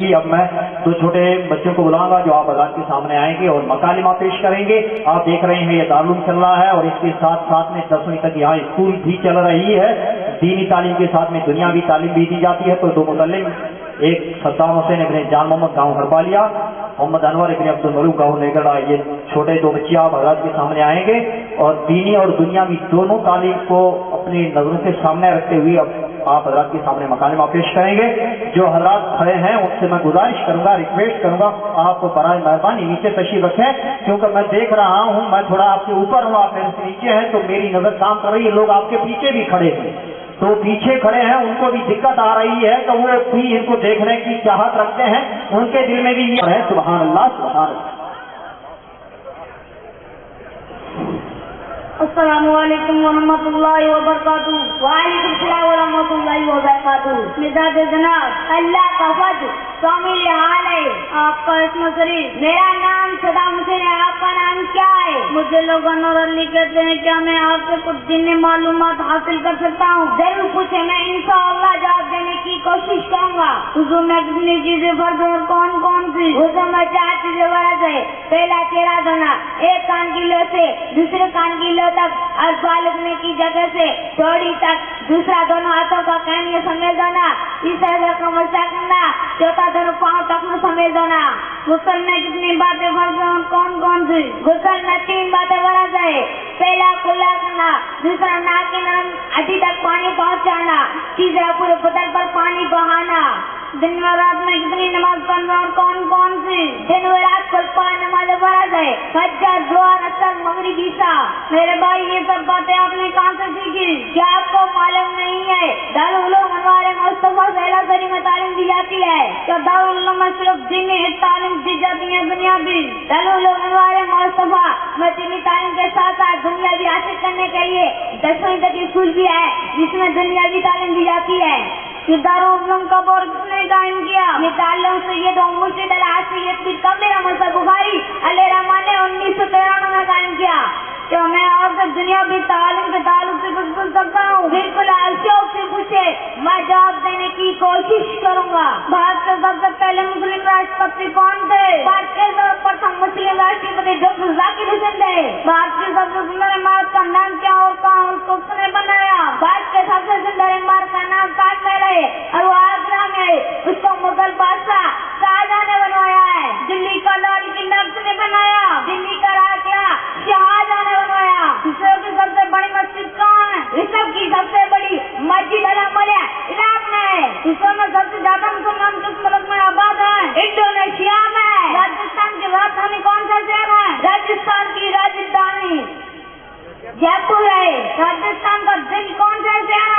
जी अब मैं दो छोटे बच्चों को बुलाऊंगा जो आप हज़रात के सामने आएंगे और मकालिमा पेश करेंगे। आप देख रहे हैं ये दारुल चल रहा है और इसके साथ साथ में 10वीं तक यहाँ स्कूल भी चल रही है। दीनी तालीम के साथ में दुनियावी तालीम भी दी जाती है। तो दो मुतल्लिम, एक सद्दाम हुसैन इब्ने जान मोहम्मद गाँव हरबालिया, मोहम्मद अनवर इब्ने अब्दुल मलूक गाँव नेगड़ा, ये छोटे दो बच्चे आप हज़रात के सामने आएंगे और दीनी और दुनियावी दोनों तालीम को अपनी नजरों के सामने रखते हुए आप हज़रात के सामने मकालिमा पेश करेंगे। जो हज़रात खड़े हैं उनसे मैं गुजारिश करूंगा, रिक्वेस्ट करूंगा, आप बराए मेहरबानी नीचे तशरीफ रखें, क्योंकि मैं देख रहा हूं मैं थोड़ा आपके ऊपर हूं, आप मेरे से नीचे हैं, तो मेरी नजर काम कर रही है। लोग आपके पीछे भी खड़े हैं, तो पीछे खड़े हैं उनको भी दिक्कत आ रही है, तो वो भी इनको देखने की चाहत रखते हैं, उनके दिल में भी ये है सुभान अल्लाह सुभान अल्लाह। अस्सलामु अलैकुम वरहमतुल्लाहि वबरकातुहू। वालेकुम सलाम वरहमतुल्लाहि वबरकातुहू। मिजाज जनाब अल्लाह का फज़्ल शामिल हाल है। आपका इस्म शरीफ। मेरा नाम सद्दाम हुसैन है। आपका नाम क्या है? मुझे लोग अनवर अली कहते हैं। क्या मैं आपसे कुछ दिन मालूमात हासिल कर सकता हूँ? जरूर पूछे, मैं इंशाअल्लाह जवाब देने की कोशिश करूँगा। हुज़ूर में कितनी चीजें फर्ज और कौन कौन सी? हुज़ूर में 4 चीजें फर्ज है। पहला चेहरा धोना, एक कान की लो से दूसरे कान की लो तक और बाल उगने की जगह से थोड़ी तक, दूसरा दोनों हाथों का कहने समेत देना, तीसरा का मसा करना, चौथा दोनों पाँव तक में समेत देना। गुस्ल में कितनी बातें फर्ज और कौन कौन सी? गुस्ल में 3 बातें फर्ज है। पहला कुल्ला करना, दूसरा नाक के नरम हड्डी तक पानी पहुँचाना, तीसरा पूरे बदन पर पानी बहाना। दिन और रात में कितनी नमाज पढ़ना और कौन कौन सी? दिन और रात को 5 नमाज फर्ज है। फज्र, ज़ोहर, असर, मगरिब, इशा। मेरे भाई ये सब बातें आपने कहाँ से सीखी? क्या आपको मालूम नहीं है दारुल उलूम अनवार मुस्तफा सेलासरी में तालीम दी जाती है? क्या दारुल उलूम में सिर्फ दीनी तालीम दी जाती है दुनियावी? दारुल उलूम अनवार मुस्तफा में दीनी तालीम के साथ साथ दुनियावी हासिल करने के लिए 10वीं तक स्कूल भी है जिसमें दुनियावी तालीम दी जाती है। ये दारुल उलूम का बोर्ड किसने कायम किया? ये ताल्लुम सैयद और मुर्शिद अल-आसियत पीर कबीर अहमद बुखारी अलैहि रहमान ने 1993 में कायम किया। क्या मैं आपसे दुनियावी तालीम के ताल्लुक से कुछ पूछ सकता हूँ? बिल्कुल शौक से पूछे, मैं जवाब देने की कोशिश करूँगा। भारत के सबसे पहले मुस्लिम राष्ट्रपति कौन थे? भारत के प्रथम मुस्लिम राष्ट्रपति डॉक्टर जाकिर हुसैन थे। भारत की सबसे सुंदर इमारत का नाम क्या और कहाँ उसको किसने बनाया? भारत के सबसे सुंदर इमारत का नाम ताजमहल है और वो आगरा में है। उसको मुगल बादशाह शाहजहां ने बनवाया है। दिल्ली का लाल किला किसने बनाया? दिल्ली का लाल किला शाहजहां ने बनवाया। विश्व की सबसे बड़ी मस्जिद कौन है? विश्व की सबसे बड़ी मस्जिद अल-अमलिया इराक में है। विश्व में सबसे ज्यादा मुसलमान किस मुल्क में आबाद है? इंडोनेशिया में। राजस्थान की राजधानी कौन सा शहर है? राजस्थान की राजधानी जयपुर है। राजस्थान का दिल कौन सा शहर